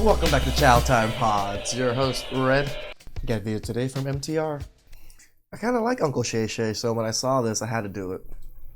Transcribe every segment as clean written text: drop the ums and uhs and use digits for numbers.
Welcome back to Chow Time Pods. Your host, Red. Got a video today from MTR. I kind of like Uncle Shay Shay, so when I saw this, I had to do it.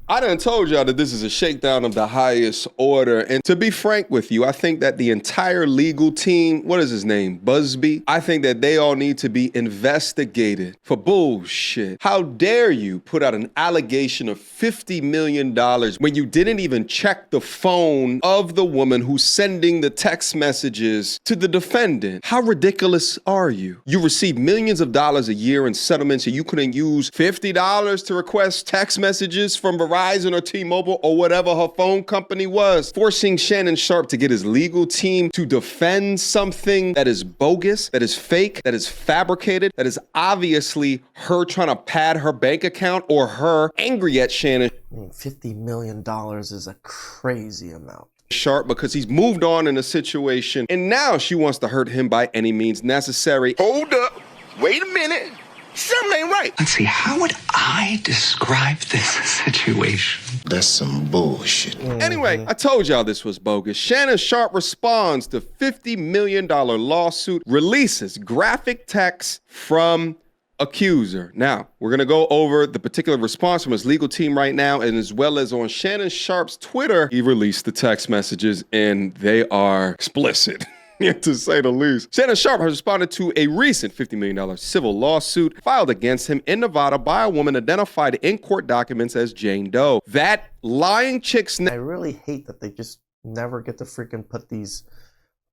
I done told y'all that this is a shakedown of the highest order. And to be frank with you, I think that the entire legal team, what is his name, Busby? I think that they all need to be investigated for bullshit. How dare you put out an allegation of $50 million when you didn't even check the phone of the woman who's sending the text messages to the defendant? How ridiculous are you? You receive millions of dollars a year in settlements and you couldn't use $50 to request text messages from Verizon or T-Mobile or whatever her phone company was, forcing Shannon Sharpe to get his legal team to defend something that is bogus, that is fake, that is fabricated, that is obviously her trying to pad her bank account or her angry at Shannon. $50 million is a crazy amount. Sharpe because he's moved on in a situation and now she wants to hurt him by any means necessary. Hold up. Wait a minute. Something ain't right. Let's see, how would I describe this situation? That's some bullshit. Anyway, I told y'all this was bogus. Shannon Sharpe responds to $50 million lawsuit, releases graphic text from accuser. Now, we're going to go over the particular response from his legal team right now, and as well as on Shannon Sharpe's Twitter, he released the text messages, and they are explicit. To say the least. Shannon Sharpe has responded to a recent $50 million civil lawsuit filed against him in Nevada by a woman identified in court documents as Jane Doe. That lying chick's I really hate that they just never get to freaking put these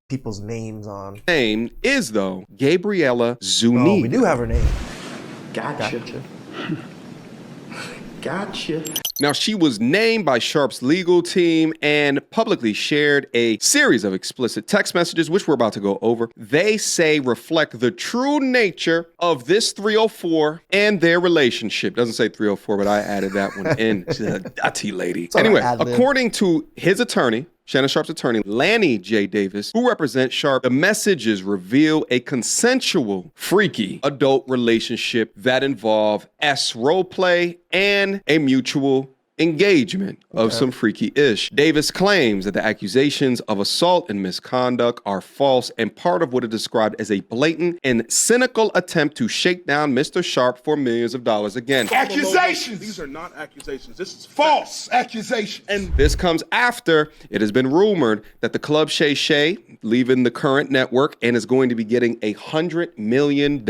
people's names on. name is, though, Gabriella Zuniga. Oh, we do have her name. Gotcha. Gotcha. Now, she was named by Sharpe's legal team and publicly shared a series of explicit text messages, which we're about to go over. They say reflect the true nature of this 304 and their relationship. Doesn't say 304, but I added that one in. She's a dirty lady. Anyway, according to his attorney, Shannon Sharpe's attorney, Lanny J. Davis, who represents Sharpe, the messages reveal a consensual, freaky adult relationship that involve role play and a mutual engagement of some freaky ish. Davis claims that the accusations of assault and misconduct are false and part of what is described as a blatant and cynical attempt to shake down Mr. Sharpe for millions of dollars. Again, Accusations! These are not accusations. This is false accusations. and this comes after it has been rumored that the Club Shay Shay leaving the current network and is going to be getting $100 million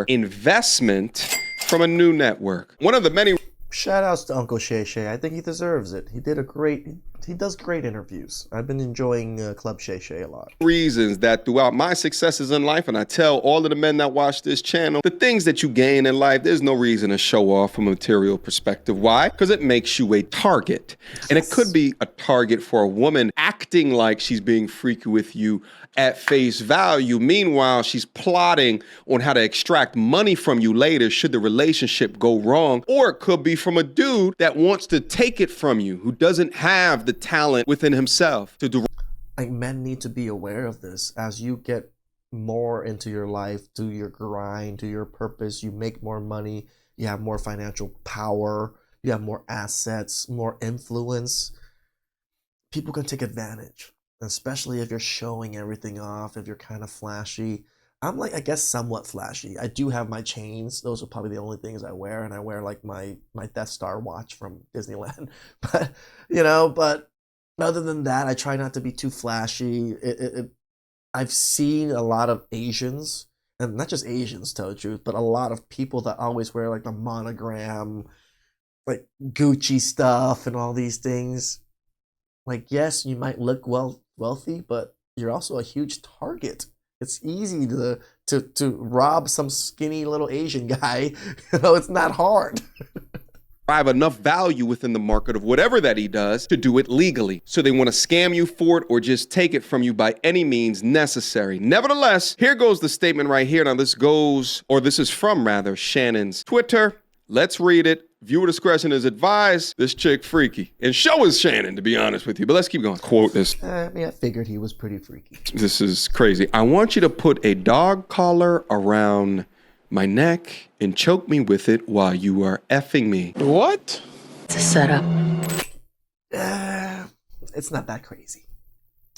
investment from a new network. One of the many Shout outs to Uncle Shay Shay. I think he deserves it. He does great interviews. I've been enjoying Club Shay Shay a lot. reasons that throughout my successes in life, and I tell all of the men that watch this channel, the things that you gain in life, there's no reason to show off from a material perspective. Why? Because it makes you a target. And it could be a target for a woman acting like she's being freaky with you at face value. Meanwhile, she's plotting on how to extract money from you later should the relationship go wrong. Or it could be from a dude that wants to take it from you, who doesn't have the talent within himself to do. Like, men need to be aware of this as you get more into your life, do your grind, do your purpose, you make more money, you have more financial power, you have more assets, more influence. People can take advantage, especially if you're showing everything off, if you're kind of flashy. I'm like, I guess, somewhat flashy. I do have my chains. Those are probably the only things I wear, and I wear like my Death Star watch from Disneyland. But but other than that, I try not to be too flashy. I've seen a lot of Asians, and not just Asians, to tell the truth, but a lot of people that always wear like the monogram, like Gucci stuff and all these things. Like, yes, you might look wealthy, but you're also a huge target. It's easy to rob some skinny little Asian guy. It's not hard. Have enough value within the market of whatever that he does to do it legally. So they want to scam you for it or just take it from you by any means necessary. Nevertheless, here goes the statement right here. Now this is from Shannon's Twitter. Let's read it. Viewer discretion is advised. This chick freaky. And so is Shannon, to be honest with you. But let's keep going. Quote this. I mean, I figured he was pretty freaky. This is crazy. I want you to put a dog collar around my neck and choke me with it while you are effing me. What? It's a setup. It's not that crazy.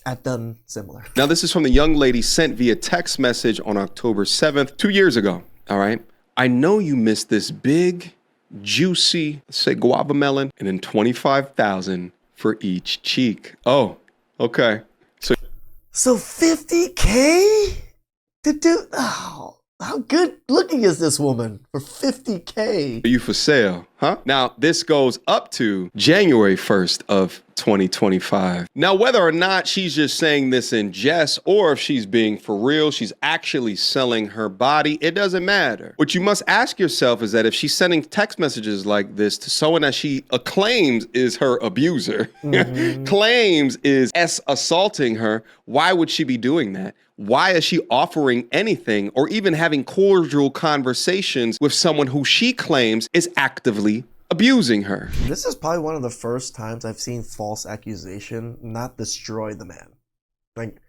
I've done similar. Now, this is from the young lady sent via text message on October 7th, 2 years ago. All right. I know you missed this big, juicy, say guava melon, and then 25,000 for each cheek. Oh, okay. So 50K to do? Oh, how good looking is this woman for 50K? Are you for sale? Huh? Now, this goes up to January 1st of 2025. Now, whether or not she's just saying this in jest or if she's being for real, she's actually selling her body, it doesn't matter. What you must ask yourself is that if she's sending text messages like this to someone that she claims is her abuser, claims is assaulting her, why would she be doing that? Why is she offering anything or even having cordial conversations with someone who she claims is actively abusing her? This is probably one of the first times I've seen false accusation not destroy the man. Like,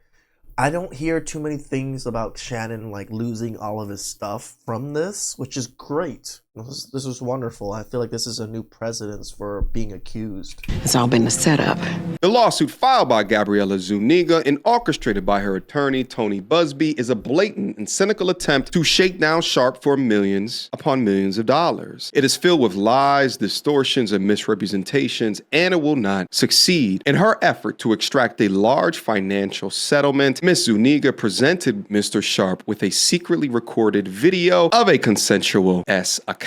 I don't hear too many things about Shannon like losing all of his stuff from this, which is great. This is wonderful. I feel like this is a new precedence for being accused. It's all been a setup. The lawsuit filed by Gabriela Zuniga and orchestrated by her attorney, Tony Busby, is a blatant and cynical attempt to shake down Sharpe for millions upon millions of dollars. It is filled with lies, distortions, and misrepresentations, and it will not succeed. In her effort to extract a large financial settlement, Ms. Zuniga presented Mr. Sharpe with a secretly recorded video of a consensual encounter.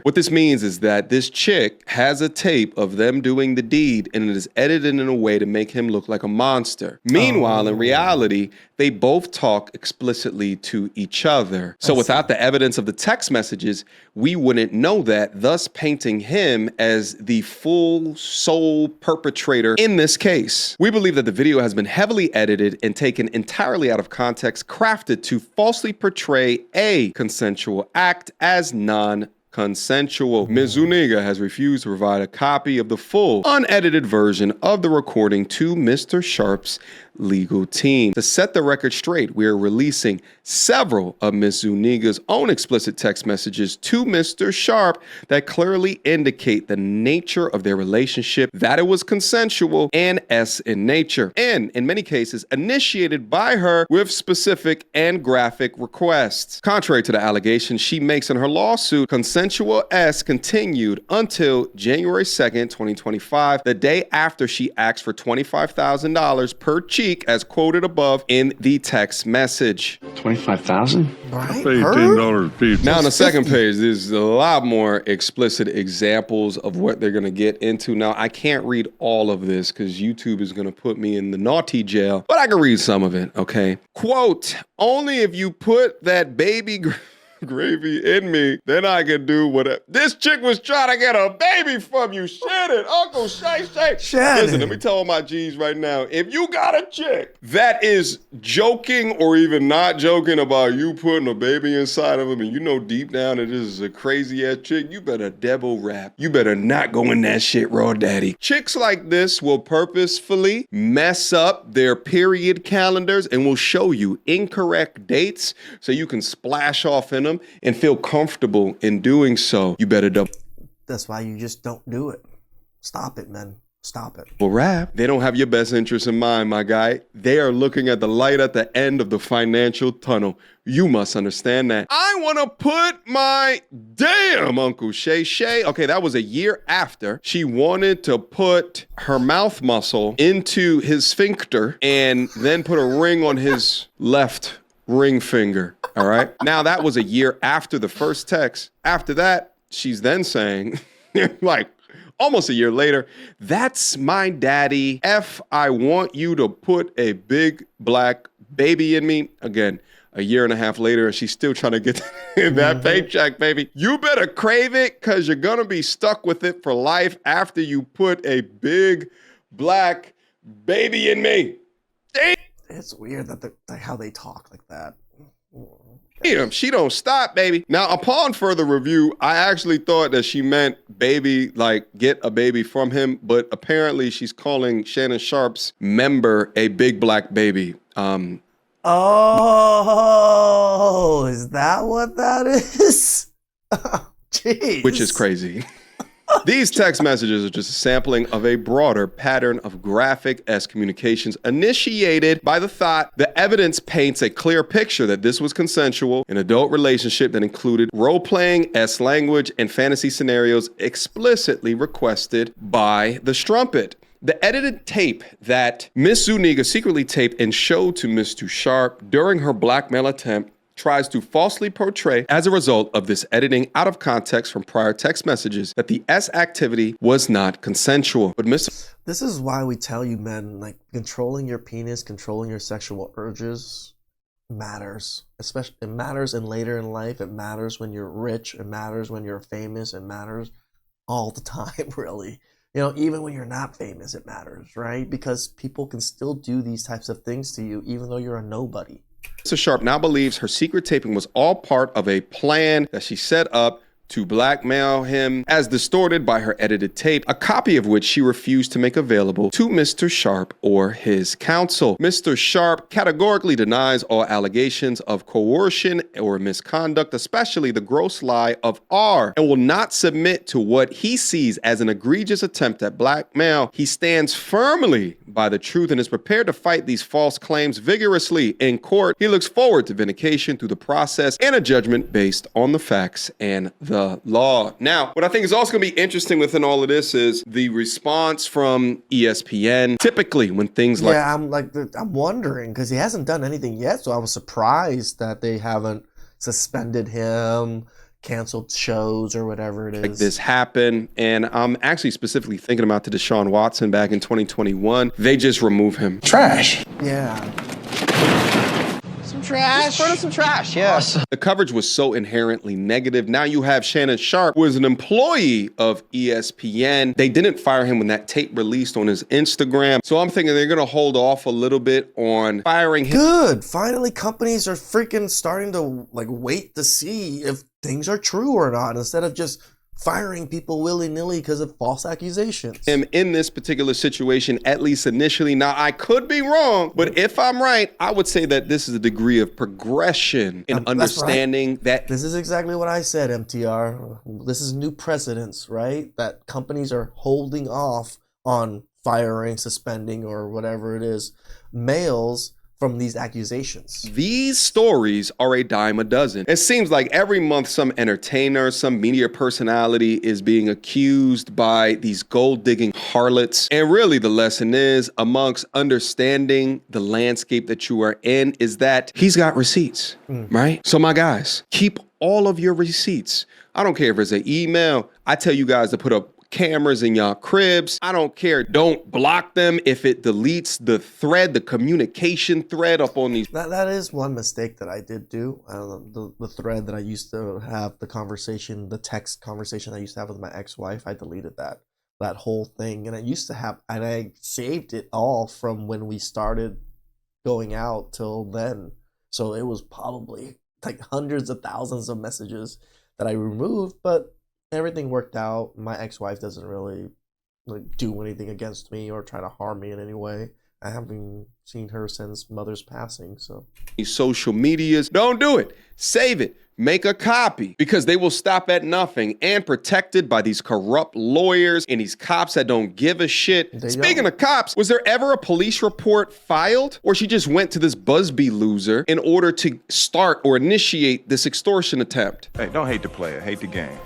What this means is that this chick has a tape of them doing the deed, and it is edited in a way to make him look like a monster. Meanwhile, in reality, they both talk explicitly to each other. So without the evidence of the text messages, we wouldn't know that, thus painting him as the full sole perpetrator in this case. We believe that the video has been heavily edited and taken entirely out of context, crafted to falsely portray a consensual act as non-consensual. Ms. Zuniga has refused to provide a copy of the full, unedited version of the recording to Mr. Sharpe's legal team. To set the record straight, we are releasing several of Ms. Zuniga's own explicit text messages to Mr. Sharpe that clearly indicate the nature of their relationship, that it was consensual and in nature, and in many cases initiated by her with specific and graphic requests. Contrary to the allegations she makes in her lawsuit, consensual continued until January 2nd, 2025, the day after she asked for $25,000 per cheek as quoted above in the text message. 25,000? Right? I paid $10 a piece. Now on the second page, there's a lot more explicit examples of what they're going to get into. Now, I can't read all of this because YouTube is going to put me in the naughty jail, but I can read some of it, okay? Quote, only if you put that baby gravy in me, then I can do whatever. This chick was trying to get a baby from you. Shannon, Uncle Shay. Shannon. Listen, let me tell all my G's right now. If you got a chick that is joking or even not joking about you putting a baby inside of him, and you know deep down that this is a crazy ass chick, you better devil rap. You better not go in that shit raw daddy. Chicks like this will purposefully mess up their period calendars and will show you incorrect dates so you can splash off in them and feel comfortable in doing so. You better double That's why you just don't do it. Stop it, man. Stop it. rap. They don't have your best interest in mind, my guy. They are looking at the light at the end of the financial tunnel. You must understand that. I want to put my damn Uncle Shay. Okay, that was a year after she wanted to put her mouth muscle into his sphincter and then put a ring on his left ring finger. All right. Now that was a year after the first text. After that, she's then saying, like almost a year later, that's my daddy. I want you to put a big black baby in me. Again, a year and a half later, and she's still trying to get that paycheck, baby. You better crave it because you're going to be stuck with it for life after you put a big black baby in me. It's weird that how they talk like that. Damn, she don't stop, baby. Now, upon further review, I actually thought that she meant baby, like get a baby from him, but apparently she's calling Shannon Sharpe's member a big black baby. Oh, is that what that is? Jeez. Which is crazy. These text messages are just a sampling of a broader pattern of graphic-esque communications initiated by the thought the evidence paints a clear picture that this was consensual, an adult relationship that included role-playing-esque language and fantasy scenarios explicitly requested by the strumpet. The edited tape that Miss Zuniga secretly taped and showed to Mr. Sharpe during her blackmail attempt tries to falsely portray, as a result of this editing out of context from prior text messages, that the S activity was not consensual. But Mr. This is why we tell you, men, like, controlling your penis, controlling your sexual urges matters. Especially, it matters later in life. It matters when you're rich. It matters when you're famous. It matters all the time, really. You know, even when you're not famous, it matters, right? Because people can still do these types of things to you, even though you're a nobody. Mr. Sharpe now believes her secret taping was all part of a plan that she set up to blackmail him, as distorted by her edited tape, a copy of which she refused to make available to Mr. Sharpe or his counsel. Mr. Sharpe categorically denies all allegations of coercion or misconduct, especially the gross lie of R, and will not submit to what he sees as an egregious attempt at blackmail. He stands firmly by the truth and is prepared to fight these false claims vigorously in court. He looks forward to vindication through the process and a judgment based on the facts and the law. Now, what I think is also going to be interesting within all of this is the response from ESPN. Typically, when things like... Yeah, I'm wondering, because he hasn't done anything yet, so I was surprised that they haven't suspended him, canceled shows, or whatever it is. Like this happened, and I'm actually specifically thinking about the Deshaun Watson back in 2021. They just remove him. Trash. Yeah. Some trash. Just some trash, yeah. Awesome. The coverage was so inherently negative. Now you have Shannon Sharpe, who is an employee of ESPN. They didn't fire him when that tape released on his Instagram. So I'm thinking they're going to hold off a little bit on firing him. Good. Finally, companies are freaking starting to wait to see if things are true or not, instead of just firing people willy-nilly because of false accusations. In this particular situation, at least initially. Now, I could be wrong, but if I'm right, I would say that this is a degree of progression in understanding that... This is exactly what I said, MTR. This is new precedence, right? That companies are holding off on firing, suspending, or whatever it is, males from these accusations. These stories are a dime a dozen. It seems like every month some entertainer, some media personality is being accused by these gold-digging harlots. And really the lesson is, amongst understanding the landscape that you are in, is that he's got receipts, right? So my guys, keep all of your receipts. I don't care if it's an email. I tell you guys to put up cameras in y'all cribs. I don't care. Don't block them if it deletes the thread, the communication thread up on these. That is one mistake that I did do. The thread that I used to have, the conversation, the text conversation I used to have with my ex-wife, I deleted that whole thing. And I saved it all from when we started going out till then. So it was probably like hundreds of thousands of messages that I removed, but everything worked out. My ex-wife doesn't really do anything against me or try to harm me in any way. I haven't seen her since mother's passing, so. These social medias, don't do it. Save it. Make a copy, because they will stop at nothing, and protected by these corrupt lawyers and these cops that don't give a shit. Speaking of cops, was there ever a police report filed? Or she just went to this Busby loser in order to start or initiate this extortion attempt? Hey, don't hate the player, hate the game.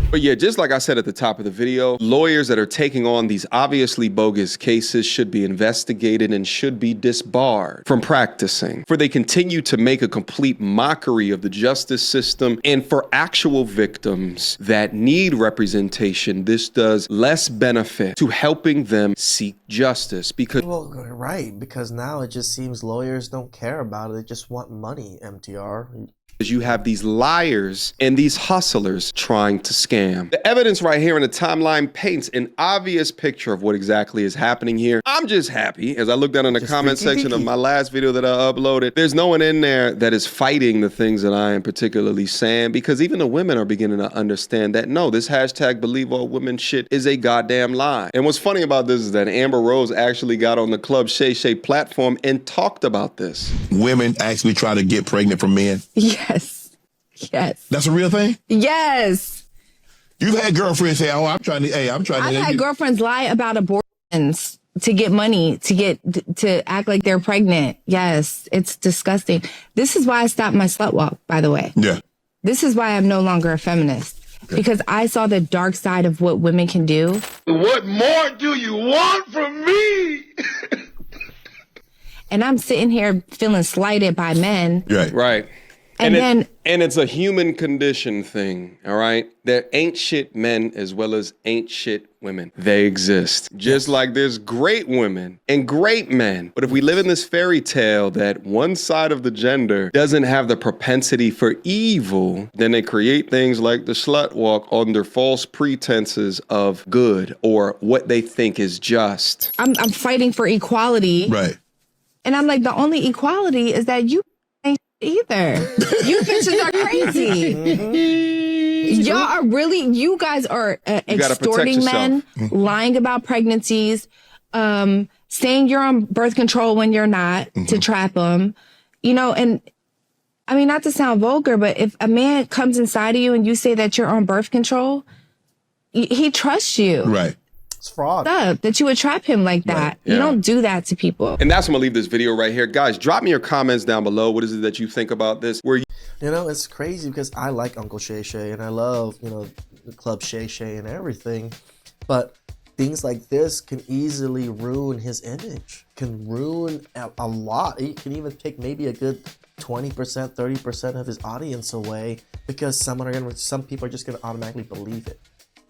But yeah, just like I said at the top of the video, lawyers that are taking on these obviously bogus cases should be investigated and should be disbarred from practicing, for they continue to make a complete mockery of the justice system. And for actual victims that need representation, this does less benefit to helping them seek justice. Because right, because now it just seems lawyers don't care about it. They just want money, MTR. You have these liars and these hustlers trying to scam. The evidence right here in the timeline paints an obvious picture of what exactly is happening here. I'm just happy, as I looked down in the comment section of my last video that I uploaded, there's no one in there that is fighting the things that I am particularly saying, because even the women are beginning to understand that, no, this hashtag believe all women shit is a goddamn lie. And what's funny about this is that Amber Rose actually got on the Club Shay Shay platform and talked about this. Women actually try to get pregnant from men? Yes. Yes. That's a real thing? Yes. You've had girlfriends say, "Oh, I'm trying to." I've had girlfriends lie about abortions to get money, to act like they're pregnant. Yes, it's disgusting. This is why I stopped my slut walk, by the way. Yeah. This is why I'm no longer a feminist. Okay. Because I saw the dark side of what women can do. What more do you want from me? And I'm sitting here feeling slighted by men. Right. And it's a human condition thing, all right? There ain't shit men as well as ain't shit women. They exist. Just like there's great women and great men. But if we live in this fairy tale that one side of the gender doesn't have the propensity for evil, then they create things like the slut walk under false pretenses of good or what they think is just. I'm fighting for equality. Right. And I'm like, the only equality is that you ain't either. You bitches are crazy. Y'all are really, you guys are extorting men, lying about pregnancies, saying you're on birth control when you're not to trap them. You know, and I mean, not to sound vulgar, but if a man comes inside of you and you say that you're on birth control, he trusts you. Right. It's fraud. That you would trap him like that. Right. Yeah. You don't do that to people. And that's when I'm gonna leave this video right here. Guys, drop me your comments down below. What is it that you think about this? You know, it's crazy because I like Uncle Shay Shay and I love, you know, the Club Shay Shay and everything. But things like this can easily ruin his image, can ruin a lot. It can even take maybe a good 20%, 30% of his audience away because some people are just gonna automatically believe it.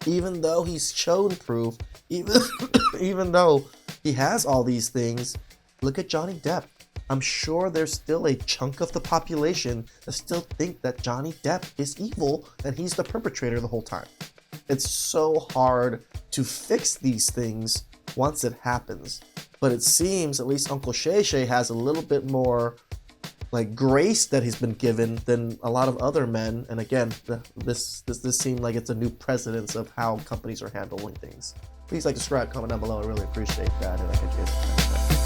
Even though he's shown proof, even though he has all these things, look at Johnny Depp. I'm sure there's still a chunk of the population that still think that Johnny Depp is evil and he's the perpetrator the whole time. It's so hard to fix these things once it happens. But it seems at least Uncle Shay Shay has a little bit more like grace that he's been given than a lot of other men. And again, this seemed like it's a new precedence of how companies are handling things. Please like, subscribe, comment down below. I really appreciate that. And I could